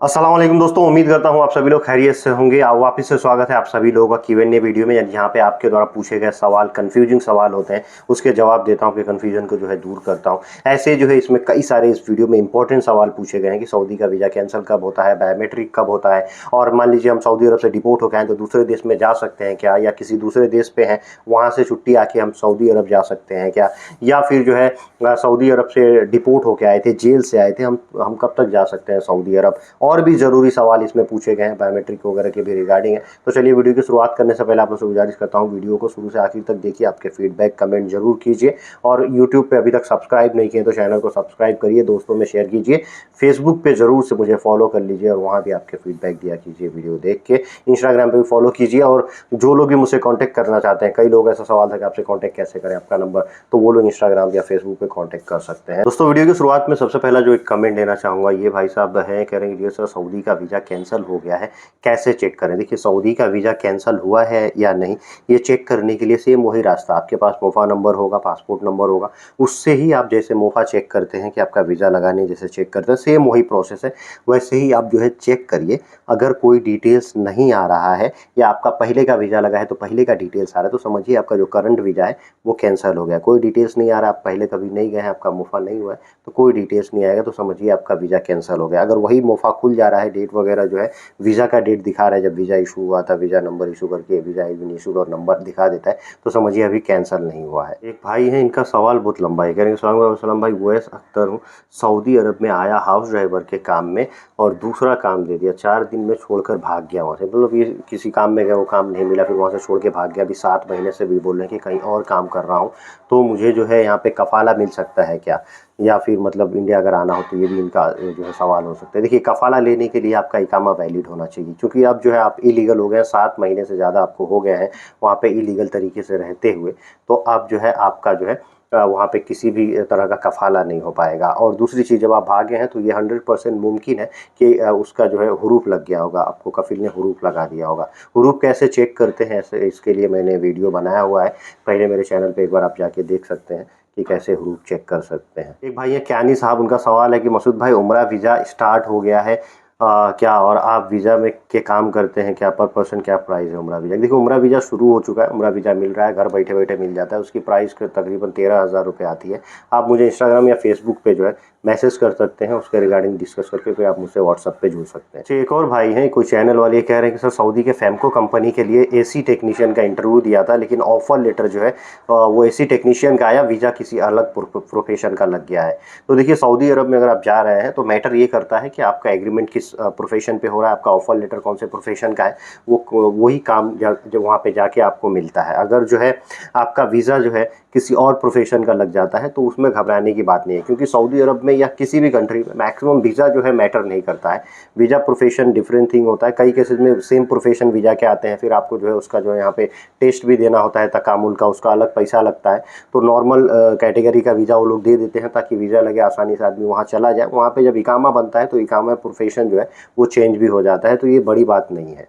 अस्सलाम वालेकुम दोस्तों, उम्मीद करता हूँ आप सभी लोग खैरियत से होंगे। वापस से स्वागत है आप सभी लोगों का Q&A वीडियो में, जहाँ पे आपके द्वारा पूछे गए सवाल, कंफ्यूजिंग सवाल होते हैं, उसके जवाब देता हूँ, फिर कंफ्यूजन को जो है दूर करता हूँ। ऐसे जो है इसमें कई सारे इस वीडियो में इंपॉर्टेंट सवाल पूछे गए हैं कि सऊदी का वीज़ा कैंसिल कब होता है, बायोमेट्रिक कब होता है, और मान लीजिए हम सऊदी अरब से डिपोर्ट होकर आए तो दूसरे देश में जा सकते हैं क्या, या किसी दूसरे देश पे हैं वहाँ से छुट्टी आके हम सऊदी अरब जा सकते हैं क्या, या फिर जो है सऊदी अरब से डिपोर्ट होकर आए थे, जेल से आए थे, हम कब तक जा सकते हैं सऊदी अरब। और भी ज़रूरी सवाल इसमें पूछे गए हैं बायोमेट्रिक वगैरह के भी रिगार्डिंग है। तो चलिए वीडियो की शुरुआत करने से पहले आप लोगों से गुजारिश करता हूँ, वीडियो को शुरू से आखिर तक देखिए, आपके फीडबैक कमेंट जरूर कीजिए, और यूट्यूब पे अभी तक सब्सक्राइब नहीं किए तो चैनल को सब्सक्राइब करिए, दोस्तों में शेयर कीजिए, फेसबुक पे जरूर से मुझे फॉलो कर लीजिए और वहाँ भी आपके फीडबैक दिया कीजिए वीडियो देख के। इंस्टाग्राम पे भी फॉलो कीजिए, और जो लोग भी मुझसे कॉन्टैक्ट करना चाहते हैं, कई लोग ऐसा सवाल था कि आपसे कॉन्टैक्ट कैसे करें, आपका नंबर, तो वो लोग इंस्टाग्राम या फेसबुक पे कॉन्टैक्ट कर सकते हैं। दोस्तों वीडियो की शुरुआत में सबसे पहला जो एक कमेंट लेना चाहूँगा, ये भाई साहब है, कह रहे हैं कि सर सऊदी का वीज़ा कैंसिल हो गया है, कैसे चेक करें। देखिए सऊदी का वीज़ा कैंसिल हुआ है या नहीं, ये चेक करने के लिए सेम वही रास्ता, आपके पास मोफा नंबर होगा, पासपोर्ट नंबर होगा, उससे ही आप जैसे मोफा चेक करते हैं कि आपका वीज़ा लगाने जैसे चेक करते हैं, सेम वही प्रोसेस है, वैसे ही आप जो है चेक करिए। अगर कोई डिटेल्स नहीं आ रहा है, या आपका पहले का वीज़ा लगा है तो पहले का डिटेल्स आ रहा है, तो समझिए आपका जो करंट वीज़ा है वो कैंसिल हो गया। कोई डिटेल्स नहीं आ रहा, आप पहले कभी नहीं गए हैं, आपका मोफा नहीं हुआ है, तो कोई डिटेल्स नहीं आएगा, तो समझिए आपका वीज़ा कैंसिल हो गया। अगर वही मोफा खुल जा रहा है, डेट वगैरह जो है वीज़ा का डेट दिखा रहा है, जब वीज़ा इशू हुआ था, वीज़ा नंबर इशू करके वीज़ा इवन इशूड और नंबर दिखा देता है, तो समझिए अभी कैंसिल नहीं हुआ है। एक भाई है, इनका सवाल बहुत लंबा है, कह रहे हैं सलाम भाई, उवैस अख्तर हूँ, सऊदी अरब में आया हाउस ड्राइवर के काम में और दूसरा काम दे दिया, 4 दिन में छोड़कर भाग गया वहाँ से। मतलब ये किसी काम में गया, वो काम नहीं मिला, फिर वहाँ से छोड़ के भाग गया। अभी 7 महीने से भी बोल रहे हैं कि कहीं और काम कर रहा हूँ, तो मुझे जो है यहाँ पे कफाला मिल सकता है क्या, या फिर मतलब इंडिया अगर आना हो तो, ये भी इनका जो है सवाल हो सकता है। देखिए कफाला लेने के लिए आपका इकामा वैलिड होना चाहिए, क्योंकि अब जो है आप इलीगल हो गए हैं, 7 महीने से ज़्यादा आपको हो गए हैं वहाँ पे इलीगल तरीके से रहते हुए, तो अब जो है आपका जो है वहाँ पे किसी भी तरह का कफाला नहीं हो पाएगा। और दूसरी चीज़, जब आप भागे हैं तो ये 100% मुमकिन है कि उसका जो है हुरूफ लग गया होगा, आपको कफिल ने हुरूफ लगा दिया होगा। हुरूफ कैसे चेक करते हैं, ऐसे इसके लिए मैंने वीडियो बनाया हुआ है, पहले मेरे चैनल पे एक बार आप जाके देख सकते हैं कि कैसे हुरूफ चेक कर सकते हैं। एक भाई है क्यानी साहब, उनका सवाल है कि मसूद भाई उम्रा वीज़ा स्टार्ट हो गया है क्या, और आप वीज़ा में के काम करते हैं क्या, पर पर्सन क्या प्राइस है उम्रा वीज़ा। देखिए उम्रा वीज़ा शुरू हो चुका है, उम्रा वीज़ा मिल रहा है, घर बैठे बैठे मिल जाता है, उसकी प्राइस तकरीबन 13,000 रुपये आती है। आप मुझे इंस्टाग्राम या फेसबुक पे जो है मैसेज कर सकते हैं, उसके रिगार्डिंग डिस्कस करके फिर आप मुझसे व्हाट्सअप पे जुड़ सकते हैं। अच्छा, एक और भाई हैं, कोई चैनल वाले कह रहे हैं कि सर सऊदी के फैमको कंपनी के लिए एसी टेक्नीशियन का इंटरव्यू दिया था, लेकिन ऑफर लेटर जो है वो एसी टेक्नीशियन का आया, वीज़ा किसी अलग प्रोफेशन का लग गया है। तो देखिए सऊदी अरब में अगर आप जा रहे हैं तो मैटर ये करता है कि आपका एग्रीमेंट किस प्रोफेशन पे हो रहा है, आपका ऑफर लेटर कौन से प्रोफेशन का है, वो वही काम जो वहाँ पे जाके आपको मिलता है। अगर जो है आपका वीज़ा जो है किसी और प्रोफेशन का लग जाता है तो उसमें घबराने की बात नहीं है, क्योंकि सऊदी अरब में या किसी भी कंट्री में मैक्सिमम वीज़ा जो है मैटर नहीं करता है। वीज़ा प्रोफेशन डिफरेंट थिंग होता है, कई केसेस में सेम प्रोफेशन वीज़ा के आते हैं, फिर आपको जो है उसका जो है यहाँ पे टेस्ट भी देना होता है तकामुल का, उसका अलग पैसा लगता है। तो नॉर्मल कैटेगरी का वीज़ा वो लोग दे देते हैं ताकि वीज़ा लगे, आसानी से आदमी वहाँ चला जाए। वहाँ पे जब इकामा बनता है तो इकामा प्रोफेशन जो है वो चेंज भी हो जाता है, तो ये बड़ी बात नहीं है।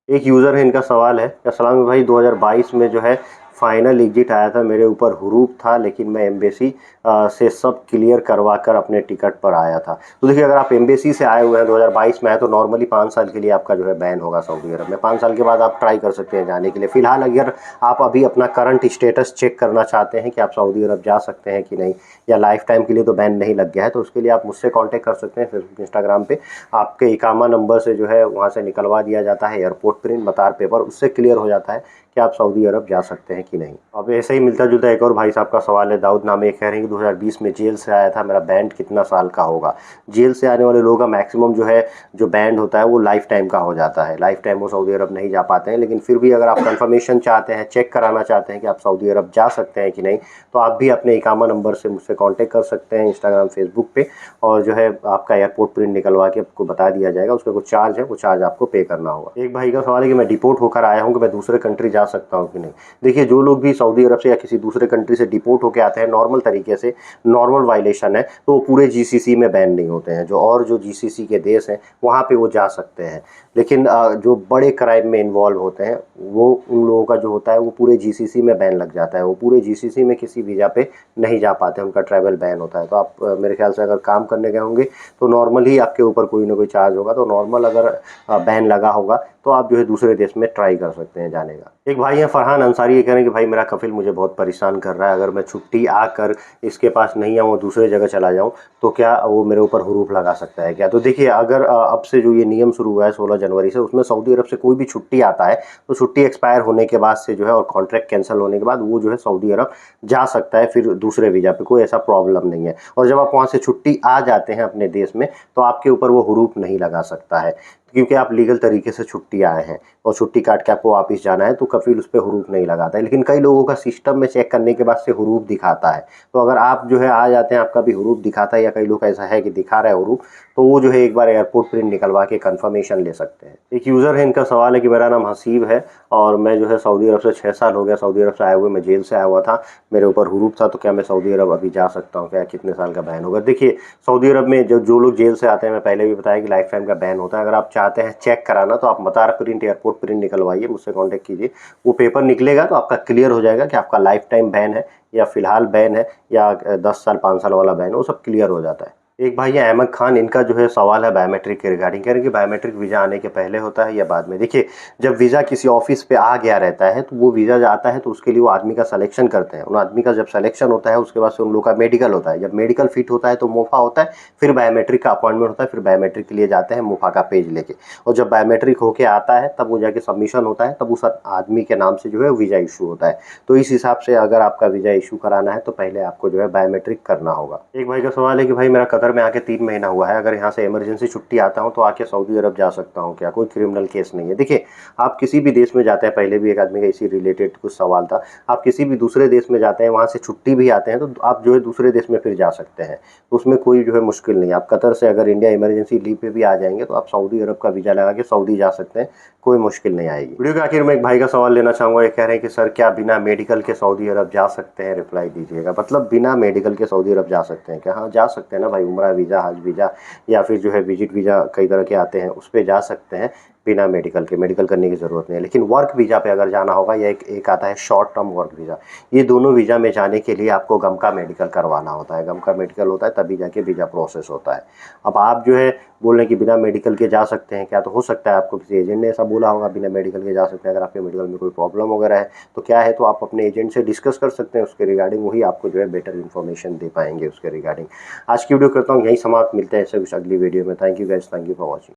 एक यूज़र है, इनका सवाल है, अस्सलाम भाई 2022 में जो है फाइनल एग्जिट आया था, मेरे ऊपर हुरूफ था, लेकिन मैं एम्बेसी से सब क्लियर करवा कर अपने टिकट पर आया था। तो देखिए अगर आप एम्बेसी से आए हुए हैं 2022 में आए, तो नॉर्मली 5 साल के लिए आपका जो है बैन होगा सऊदी अरब में। 5 साल के बाद आप ट्राई कर सकते हैं जाने के लिए। फिलहाल अगर आप अभी अपना करंट स्टेटस चेक करना चाहते हैं कि आप सऊदी अरब जा सकते हैं कि नहीं, या लाइफ टाइम के लिए तो बैन नहीं लग गया है, तो उसके लिए आप मुझसे कॉन्टैक्ट कर सकते हैं फेसबुक इंस्टाग्राम पे। आपके इकामा नंबर से जो है वहाँ से निकलवा दिया जाता है एयरपोर्ट प्रिंट मतार पेपर, उससे क्लियर हो जाता है कि आप सऊदी अरब जा सकते हैं कि नहीं। अब ऐसे ही मिलता जुलता एक और भाई साहब का सवाल है, दाऊद नामे, कह रहे हैं कि 2020 में जेल से आया था, मेरा बैंड कितना साल का होगा। जेल से आने वाले लोगों का मैक्सिमम जो है जो बैंड होता है वो लाइफ टाइम का हो जाता है, लाइफ टाइम वो सऊदी अरब नहीं जा पाते हैं। लेकिन फिर भी अगर आप कंफर्मेशन चाहते हैं, चेक कराना चाहते हैं कि आप सऊदी अरब जा सकते हैं कि नहीं, तो आप भी अपने इकामा नंबर से मुझसे कॉन्टैक्ट कर सकते हैं इंस्टाग्राम फेसबुक पे, और जो है आपका एयरपोर्ट प्रिंट निकलवा के आपको बता दिया जाएगा। उसका कुछ चार्ज है, वो चार्ज आपको पे करना होगा। एक भाई का सवाल है कि मैं डिपोर्ट होकर आया हूँ कि मैं दूसरे कंट्री जा सकता हूँ कि नहीं। देखिए, जो लोग भी सऊदी अरब से या किसी दूसरे कंट्री से डिपोर्ट होकर आते हैं नॉर्मल तरीके से, नॉर्मल वायलेशन है, तो वो पूरे जीसीसी में बैन नहीं होते हैं। जो जीसीसी के देश हैं वहाँ पे वो जा सकते हैं। लेकिन जो बड़े क्राइम में इन्वॉल्व होते हैं वो, उन लोगों का जो होता है वो पूरे जीसीसी में बैन लग जाता है। वो पूरे जीसीसी में किसी वीज़ा पे नहीं जा पाते, उनका ट्रैवल बैन होता है। तो आप मेरे ख्याल से अगर काम करने गए होंगे तो नॉर्मल ही आपके ऊपर कोई ना कोई चार्ज होगा। तो नॉर्मल अगर बैन लगा होगा तो आप जो है दूसरे देश में ट्राई कर सकते हैं जाने का। एक भाई हैं फरहान अंसारी, ये कह रहे हैं कि भाई मेरा कफिल मुझे बहुत परेशान कर रहा है, अगर मैं छुट्टी आकर इसके पास नहीं आऊँ, दूसरे जगह चला जाऊँ, तो क्या वो मेरे ऊपर हुरूफ लगा सकता है क्या? तो देखिए, अगर अब से जो ये नियम शुरू हुआ है 16 जनवरी से, उसमें सऊदी अरब से कोई भी छुट्टी आता है तो छुट्टी एक्सपायर होने के बाद से जो है और कॉन्ट्रैक्ट कैंसिल होने के बाद वो जो है सऊदी अरब जा सकता है फिर दूसरे वीज़ा पे, कोई ऐसा प्रॉब्लम नहीं है। और जब आप वहाँ से छुट्टी आ जाते हैं अपने देश में तो आपके ऊपर वो हुरूफ नहीं लगा सकता है, क्योंकि आप लीगल तरीके से छुट्टी आए हैं और छुट्टी काट के आपको वापस जाना है, तो कफील उस पर हुरूफ नहीं लगाता है। लेकिन कई लोगों का सिस्टम में चेक करने के बाद से हुरूफ दिखाता है। तो अगर आप जो है आ जाते हैं, आपका भी हुरूफ दिखाता है या कई लोग ऐसा है कि दिखा रहा है हुरूफ, तो वो जो है एक बार एयरपोर्ट प्रिंट निकलवा के कंफर्मेशन ले सकते हैं। एक यूज़र है, इनका सवाल है कि मेरा नाम हसीब है और मैं जो है सऊदी अरब से 6 साल हो गया सऊदी अरब से आए हुए, मैं जेल से आया हुआ था, मेरे ऊपर हुरूफ था, तो क्या मैं सऊदी अरब अभी जा सकता हूँ क्या? कितने साल का बैन होगा? देखिए, सऊदी अरब में जो लोग जेल से आते हैं, मैं पहले भी बताया कि लाइफ टाइम का बैन होता है। अगर आप चाहते हैं चेक कराना तो आप मतार प्रिंट, एयरपोर्ट प्रिंट निकलवाइए, मुझसे कांटेक्ट कीजिए। वो पेपर निकलेगा तो आपका क्लियर हो जाएगा कि आपका लाइफ टाइम बैन है या फिलहाल बैन है या 10 साल 5 साल वाला बैन है, वो सब क्लियर हो जाता है। एक भाई है अहमद खान, इनका जो है सवाल है बायोमेट्रिक के रिगार्डिंग। कह रहे हैं कि बायोमेट्रिक वीज़ा आने के पहले होता है या बाद में? देखिए, जब वीज़ा किसी ऑफिस पे आ गया रहता है तो वो वीज़ा जो आता है तो उसके लिए वो आदमी का सिलेक्शन करते हैं। उन आदमी का जब सिलेक्शन होता है उसके बाद से उन लोग का मेडिकल होता है। जब मेडिकल फिट होता है तो मोफा होता है, फिर बायोमेट्रिक का अपॉइंटमेंट होता है, फिर बायोमेट्रिक के लिए जाते हैं मोफा का पेज लेके। और जब बायोमेट्रिक होके आता है तब वो जाके सबमिशन होता है, तब उस आदमी के नाम से जो है वीज़ा इशू होता है। तो इस हिसाब से अगर आपका वीज़ा इशू कराना है तो पहले आपको जो है बायोमेट्रिक करना होगा। एक भाई का सवाल है कि भाई मेरा कतर में आके 3 महीना हुआ है, अगर यहाँ से इमरजेंसी छुट्टी आता हूँ तो आके सऊदी अरब जा सकता हूँ क्या? कोई क्रिमिनल केस नहीं है। देखिए, आप किसी भी देश में जाते हैं, पहले भी एक आदमी का इसी रिलेटेड कुछ सवाल था, आप किसी भी दूसरे देश में जाते हैं, वहाँ से छुट्टी भी आते हैं तो आप जो है दूसरे देश में फिर जा सकते हैं, तो उसमें कोई जो है मुश्किल नहीं है। आप कतर से अगर इंडिया इमरजेंसी लीव पे भी आ जाएंगे तो आप सऊदी अरब का वीज़ा लगा के सऊदी जा सकते हैं, कोई मुश्किल नहीं आएगी। वीडियो के आखिर में एक भाई का सवाल लेना चाहूँगा, ये कह रहे हैं कि सर क्या बिना मेडिकल के सऊदी अरब जा सकते हैं? रिप्लाई दीजिएगा। मतलब बिना मेडिकल के सऊदी अरब जा सकते हैं क्या? हाँ, जा सकते हैं ना भाई। उम्रा वीज़ा, हज वीज़ा या फिर जो है विजिट वीज़ा, कई तरह के आते हैं, उस पर जा सकते हैं बिना मेडिकल के। मेडिकल करने की ज़रूरत नहीं है। लेकिन वर्क वीज़ा पे अगर जाना होगा या एक आता है शॉर्ट टर्म वर्क वीज़ा, ये दोनों वीज़ा में जाने के लिए आपको गम का मेडिकल करवाना होता है। गम का मेडिकल होता है तभी जाके वीज़ा प्रोसेस होता है। अब आप जो है बोल रहे हैं कि बिना मेडिकल के जा सकते हैं क्या? तो हो सकता है आपको किसी एजेंट ने ऐसा बोला होगा बिना मेडिकल के जा सकते हैं। अगर आपके मेडिकल में कोई प्रॉब्लम वगैरह है तो क्या है, तो आप अपने एजेंट से डिस्कस कर सकते हैं उसके रिगार्डिंग, वही आपको जो है बेटर इन्फॉर्मेशन दे पाएंगे उसके रिगार्डिंग। आज की वीडियो करता हूँ यही समाप्त, मिलते हैं ऐसे कुछ अगली वीडियो में। Thank you guys, thank you for watching.